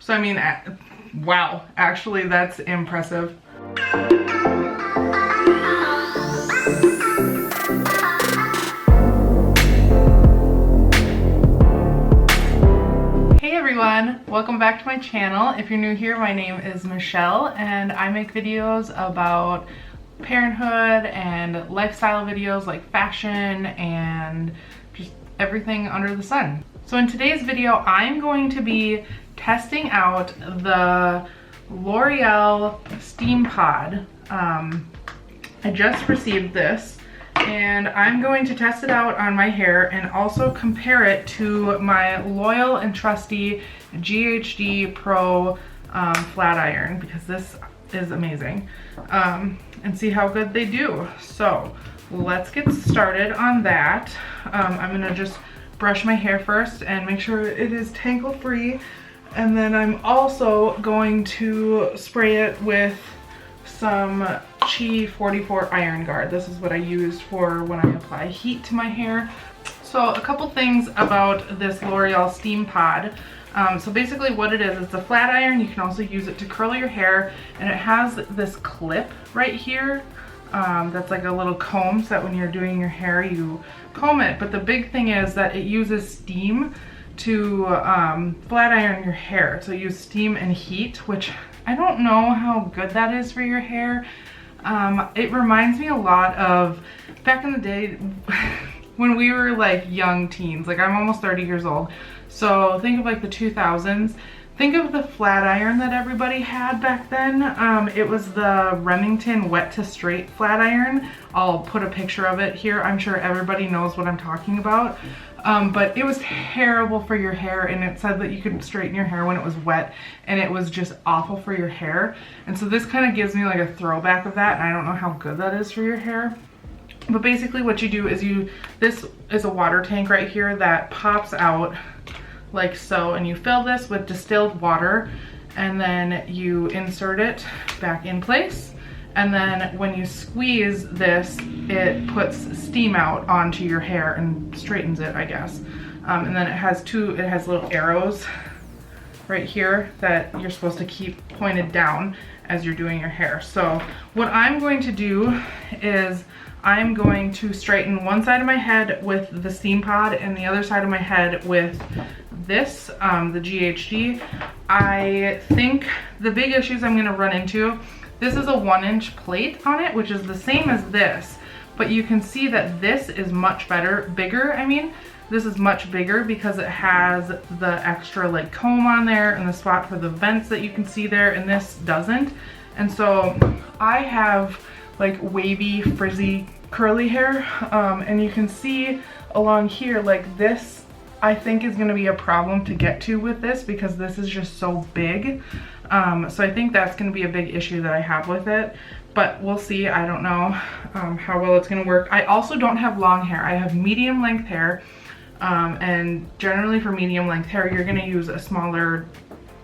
So I mean, wow, actually that's impressive. Hey everyone, welcome back to my channel. If you're new here, my name is Michelle and I make videos about parenthood and lifestyle videos like fashion and just everything under the sun. So in today's video, I'm going to be testing out the L'oreal Steampod. I just received this and I'm going to test it out on my hair and also compare it to my loyal and trusty GHD Pro flat iron, because this is amazing, and see how good they do. So let's get started on that. I'm gonna just brush my hair first and make sure it is tangle free, and then I'm also going to spray it with some Chi 44 Iron Guard. This is what I used for when I apply heat to my hair. So a couple things about this L'oreal Steampod. So basically what it is, it's a flat iron. You can also use it to curl your hair, and it has this clip right here that's like a little comb, so that when you're doing your hair you comb it. But the big thing is that it uses steam to flat iron your hair. So you use steam and heat, which I don't know how good that is for your hair. It reminds me a lot of back in the day when we were like young teens. Like I'm almost 30 years old. So think of like the 2000s. Think of the flat iron that everybody had back then. It was the Remington wet to straight flat iron. I'll put a picture of it here. I'm sure everybody knows what I'm talking about. But it was terrible for your hair, and it said that you could straighten your hair when it was wet, and it was just awful for your hair. And so this kind of gives me like a throwback of that, and I don't know how good that is for your hair. But basically what you do is this is a water tank right here that pops out like so, and you fill this with distilled water, and then you insert it back in place, and then when you squeeze this, it puts steam out onto your hair and straightens it, I guess. And then it has little arrows right here that you're supposed to keep pointed down as you're doing your hair. So what I'm going to do is I'm going to straighten one side of my head with the Steampod and the other side of my head with this, the GHD. I think the big issues I'm gonna run into, this is a 1-inch plate on it, which is the same as this, but you can see that this is much bigger. I mean, this is much bigger because it has the extra like comb on there and the spot for the vents that you can see there, and this doesn't. And so I have like wavy, frizzy, curly hair, and you can see along here, like this I think is going to be a problem to get to with this because this is just so big. So I think that's going to be a big issue that I have with it, but we'll see. I don't know how well it's going to work. I also don't have long hair. I have medium length hair, and generally for medium length hair you're going to use a smaller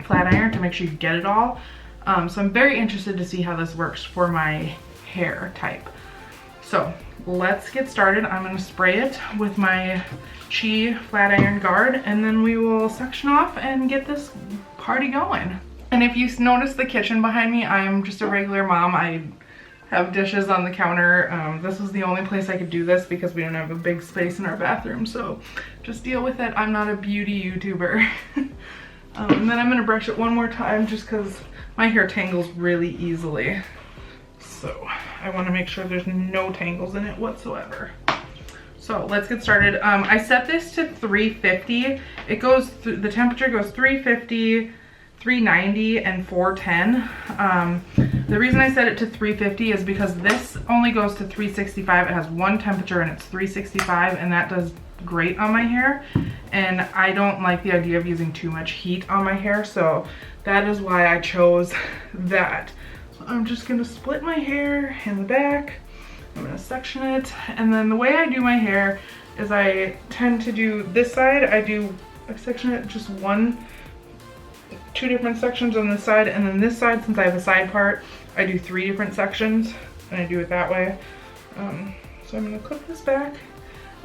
flat iron to make sure you get it all. So I'm very interested to see how this works for my hair type. So let's get started. I'm going to spray it with my Chi flat iron guard, and then we will section off and get this party going. And if you notice the kitchen behind me, I'm just a regular mom. I have dishes on the counter. This was the only place I could do this because we don't have a big space in our bathroom, so just deal with it. I'm not a beauty YouTuber. And then I'm going to brush it one more time just because my hair tangles really easily. So I want to make sure there's no tangles in it whatsoever. So let's get started. I set this to 350. It goes through, the temperature goes 350, 390, and 410. The reason I set it to 350 is because this only goes to 365. It has one temperature and it's 365, and that does great on my hair. And I don't like the idea of using too much heat on my hair, so that is why I chose that. So I'm just gonna split my hair in the back. I'm gonna section it, and then the way I do my hair is I tend to do this side, I section it just two different sections on this side, and then this side, since I have a side part, I do 3 different sections, and I do it that way. So I'm gonna clip this back,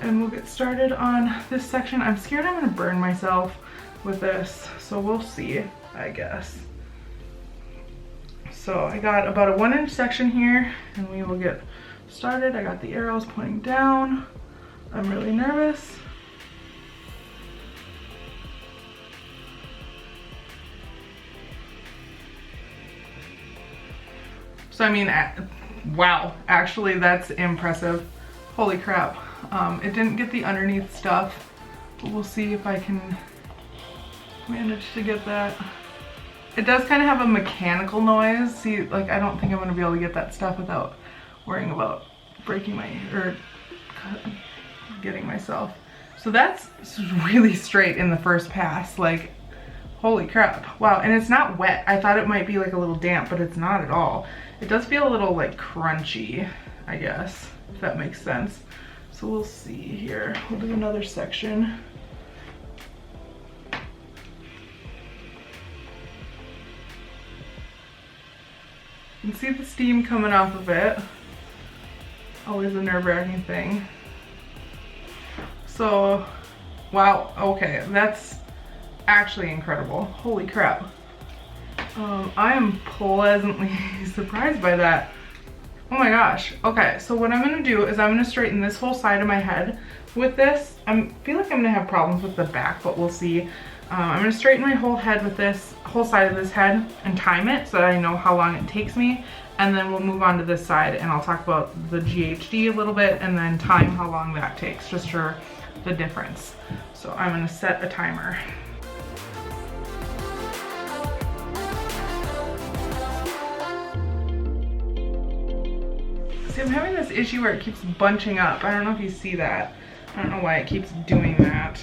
and we'll get started on this section. I'm scared I'm gonna burn myself with this, so we'll see. I guess. So I got about a 1-inch section here, and we will get started. I got the arrows pointing down. I'm really nervous. So I mean, wow, actually that's impressive. Holy crap. It didn't get the underneath stuff, but we'll see if I can manage to get that. It does kind of have a mechanical noise. See, like, I don't think I'm gonna be able to get that stuff without worrying about breaking or getting myself. So that's really straight in the first pass. Like, holy crap. Wow, and it's not wet. I thought it might be like a little damp, but it's not at all. It does feel a little like crunchy, I guess, if that makes sense. So we'll see here. We'll do another section. You can see the steam coming off of it. Always a nerve-wracking thing. So, wow, okay, that's actually incredible. Holy crap. I am pleasantly surprised by that. Oh my gosh. Okay, so what I'm gonna do is I'm gonna straighten this whole side of my head with this. I feel like I'm gonna have problems with the back, but we'll see. I'm gonna straighten my whole head with this, whole side of this head, and time it so that I know how long it takes me. And then we'll move on to this side and I'll talk about the GHD a little bit and then time how long that takes, just for the difference. So I'm gonna set a timer. See, I'm having this issue where it keeps bunching up. I don't know if you see that. I don't know why it keeps doing that.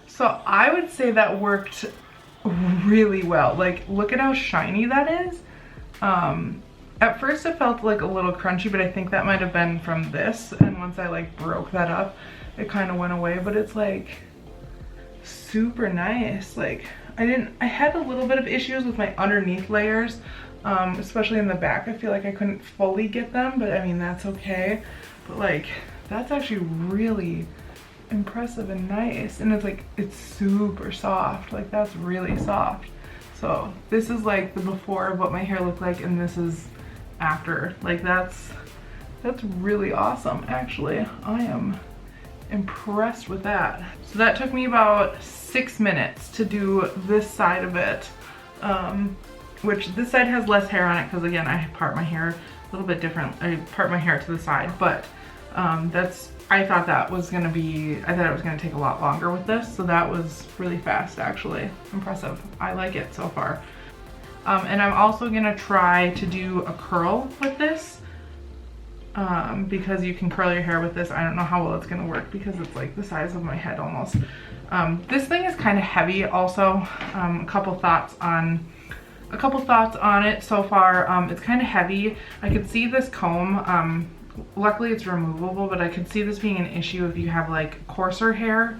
So I would say that worked really well. Like, look at how shiny that is. At first it felt like a little crunchy, but I think that might have been from this. And once I like broke that up, it kind of went away, but it's like super nice. Like, I had a little bit of issues with my underneath layers, especially in the back. I feel like I couldn't fully get them, but I mean, that's okay. But like, that's actually really impressive and nice, and it's like, it's super soft. Like, that's really soft. So this is like the before of what my hair looked like, and this is after. Like, that's really awesome. Actually, I am impressed with that. So that took me about 6 minutes to do this side of it, which this side has less hair on it because, again, I part my hair a little bit different. I part my hair to the side, but I thought it was gonna take a lot longer with this, so that was really fast, actually. Impressive. I like it so far. And I'm also gonna try to do a curl with this, because you can curl your hair with this. I don't know how well it's gonna work because it's like the size of my head almost. This thing is kind of heavy also. A couple thoughts on it so far. It's kind of heavy. I could see this comb, luckily it's removable, but I could see this being an issue if you have like coarser hair.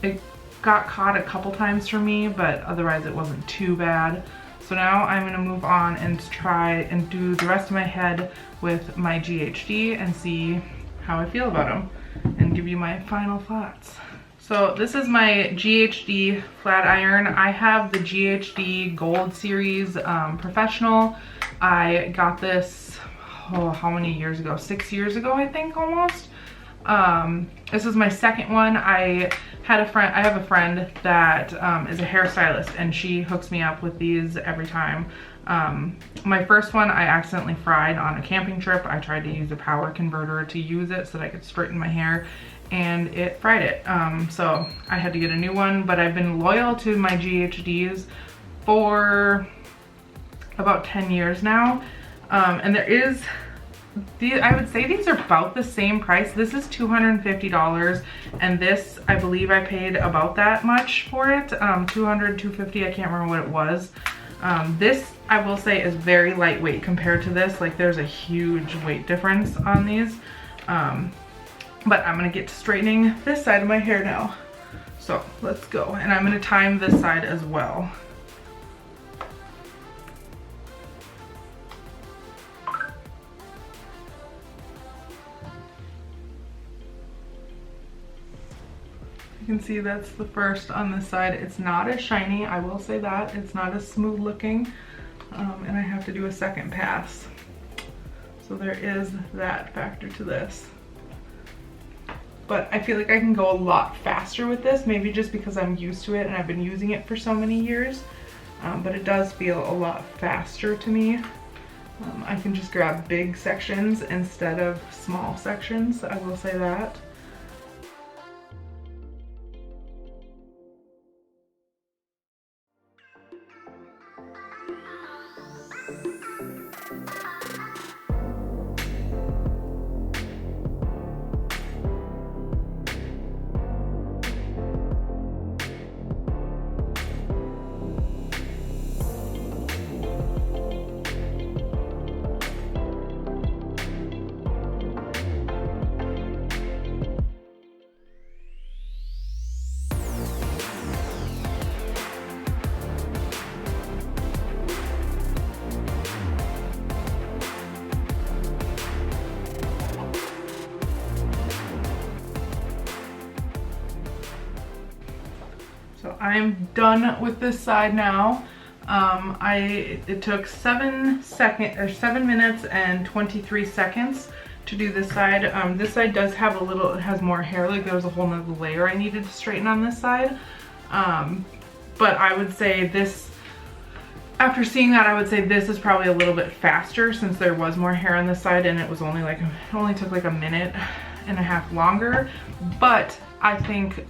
It got caught a couple times for me, but otherwise it wasn't too bad. So now I'm gonna move on and try and do the rest of my head with my GHD and see how I feel about them and give you my final thoughts. So this is my GHD flat iron. I have the GHD Gold Series Professional. I got this, oh, how many years ago? 6 years ago, I think, almost. This is my second one. I have a friend that is a hairstylist, and she hooks me up with these every time. My first one I accidentally fried on a camping trip. I tried to use a power converter to use it so that I could straighten my hair, and it fried it. So I had to get a new one, but I've been loyal to my GHDs for about 10 years now. And there is I would say these are about the same price. This is $250, and this, I believe I paid about that much for it. 200, 250, I can't remember what it was. This, I will say, is very lightweight compared to this. Like, there's a huge weight difference on these. But I'm gonna get to straightening this side of my hair now. So let's go. And I'm gonna time this side as well. You can see that's the first on this side. It's not as shiny, I will say that. It's not as smooth looking. And I have to do a second pass. So there is that factor to this. But I feel like I can go a lot faster with this, maybe just because I'm used to it and I've been using it for so many years. But it does feel a lot faster to me. I can just grab big sections instead of small sections, I will say that. So I'm done with this side now. It took 7 minutes and 23 seconds to do this side. This side does have it has more hair, like there was a whole nother layer I needed to straighten on this side. But I would say this, after seeing that, I would say this is probably a little bit faster since there was more hair on this side and it was only like, it only took like a minute and a half longer. But I think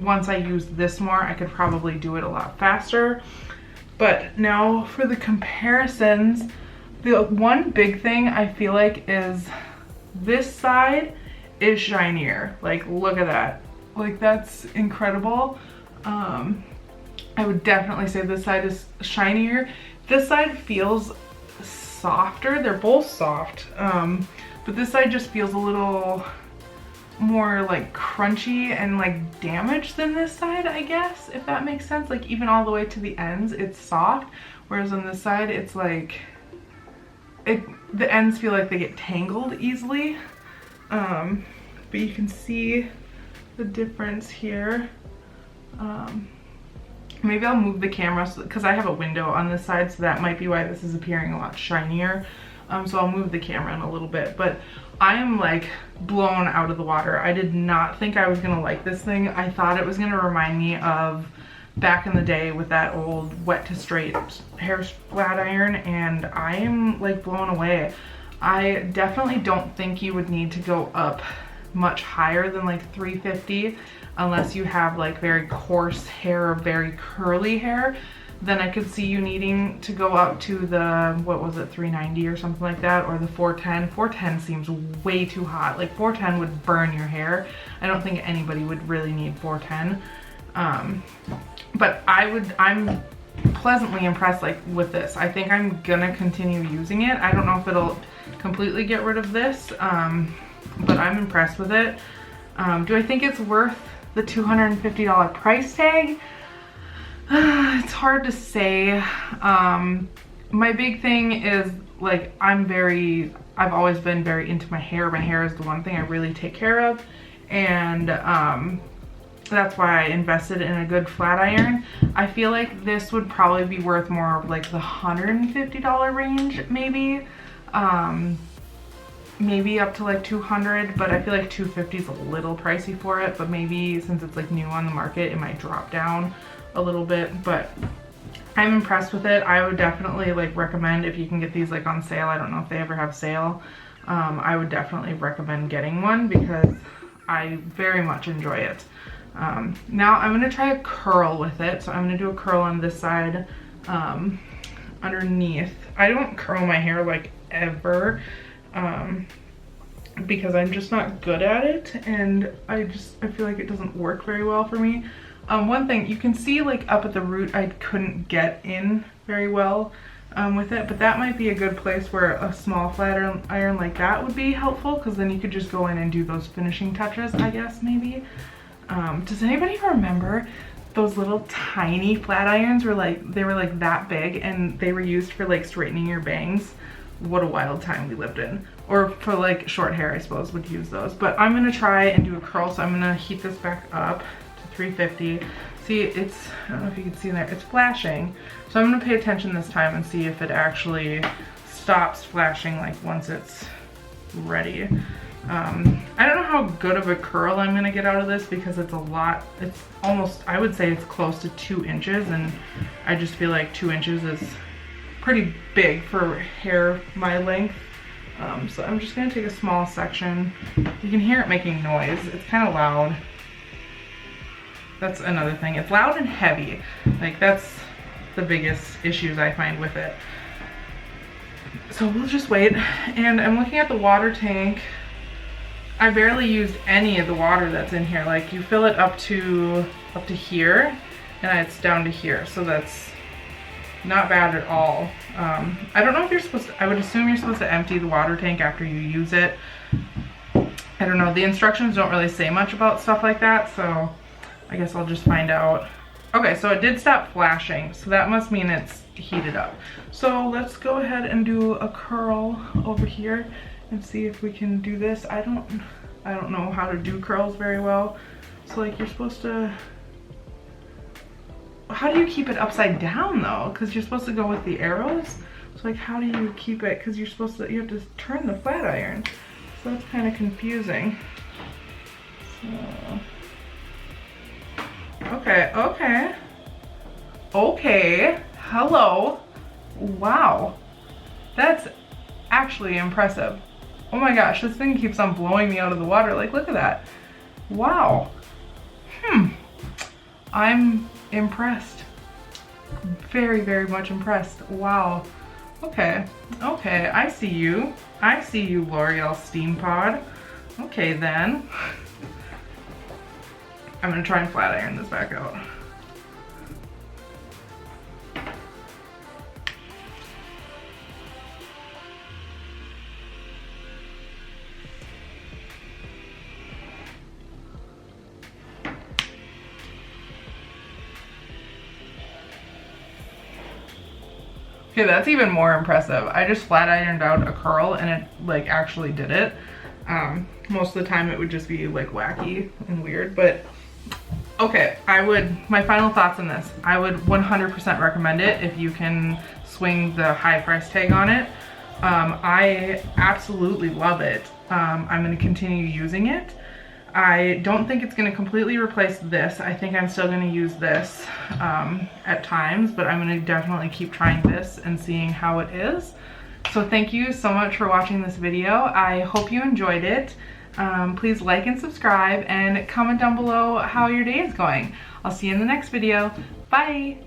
once I use this more, I could probably do it a lot faster. But now for the comparisons, the one big thing I feel like is this side is shinier. Like, look at that. Like, that's incredible. I would definitely say this side is shinier. This side feels softer. They're both soft. But this side just feels a little more like crunchy and like damaged than this side, I guess, if that makes sense. Like, even all the way to the ends, it's soft. Whereas on this side, it's like, the ends feel like they get tangled easily. But you can see the difference here. Maybe I'll move the camera because I have a window on this side, so that might be why this is appearing a lot shinier. So I'll move the camera in a little bit, but I am like blown out of the water. I did not think I was gonna like this thing. I thought it was gonna remind me of back in the day with that old wet to straight hair flat iron, and I am like blown away. I definitely don't think you would need to go up much higher than like 350 unless you have like very coarse hair or very curly hair. Then I could see you needing to go up to the, what was it, 390 or something like that, or the 410. 410 seems way too hot. Like 410 would burn your hair. I don't think anybody would really need 410. But I'm pleasantly impressed like with this. I think I'm gonna continue using it. I don't know if it'll completely get rid of this, but I'm impressed with it. Do I think it's worth the $250 price tag? It's hard to say. My big thing is like, I've always been very into my hair. My hair is the one thing I really take care of, and that's why I invested in a good flat iron. I feel like this would probably be worth more of like the $150 range, maybe. Maybe up to like 200, but I feel like 250 is a little pricey for it, but maybe since it's like new on the market, it might drop down a little bit. But I'm impressed with it. I would definitely like recommend, if you can get these like on sale, I don't know if they ever have sale, I would definitely recommend getting one because I very much enjoy it. Now I'm gonna try a curl with it. So I'm gonna do a curl on this side, underneath. I don't curl my hair like ever. because I'm just not good at it, and I feel like it doesn't work very well for me. One thing, you can see like up at the root I couldn't get in very well with it, but that might be a good place where a small flat iron like that would be helpful, because then you could just go in and do those finishing touches, I guess, maybe. Does anybody remember those little tiny flat irons were like, they were like that big, and they were used for like straightening your bangs? What a wild time we lived in. Or for like short hair, I suppose, would use those. But I'm gonna try and do a curl, so I'm gonna heat this back up to 350. See, it's, I don't know if you can see in there, it's flashing. So I'm gonna pay attention this time and see if it actually stops flashing like once it's ready. I don't know how good of a curl I'm gonna get out of this, because it's a lot, it's almost, I would say it's close to 2 inches, and I just feel like 2 inches is pretty big for hair my length. So I'm just gonna take a small section. You can hear it making noise. It's kind of loud. That's another thing. It's loud and heavy. Like, that's the biggest issues I find with it. So we'll just wait. And I'm looking at the water tank. I barely used any of the water that's in here. Like, you fill it up to here, and it's down to here. So that's not bad at all. I don't know if you're supposed to, I would assume you're supposed to empty the water tank after you use it. I don't know, the instructions don't really say much about stuff like that, so I guess I'll just find out. Okay, so it did stop flashing, so that must mean it's heated up. So let's go ahead and do a curl over here and see if we can do this. I don't know how to do curls very well. So like, you're supposed to, how do you keep it upside down though? Because you're supposed to go with the arrows. So like, how do you keep it? Because you're supposed to, you have to turn the flat iron. So that's kind of confusing. So, okay, hello. Wow, that's actually impressive. Oh my gosh, this thing keeps on blowing me out of the water. Like, look at that. Wow. I'm impressed. Very, very much impressed. Wow. Okay, I see you. I see you, L'Oreal Steampod. Okay then. I'm gonna try and flat iron this back out. Okay, that's even more impressive. I just flat ironed out a curl and it like actually did it. Most of the time it would just be like wacky and weird, but okay, my final thoughts on this. I would 100% recommend it if you can swing the high price tag on it. I absolutely love it. I'm gonna continue using it. I don't think it's gonna completely replace this. I think I'm still gonna use this at times, but I'm gonna definitely keep trying this and seeing how it is. So thank you so much for watching this video. I hope you enjoyed it. Please like and subscribe and comment down below how your day is going. I'll see you in the next video. Bye.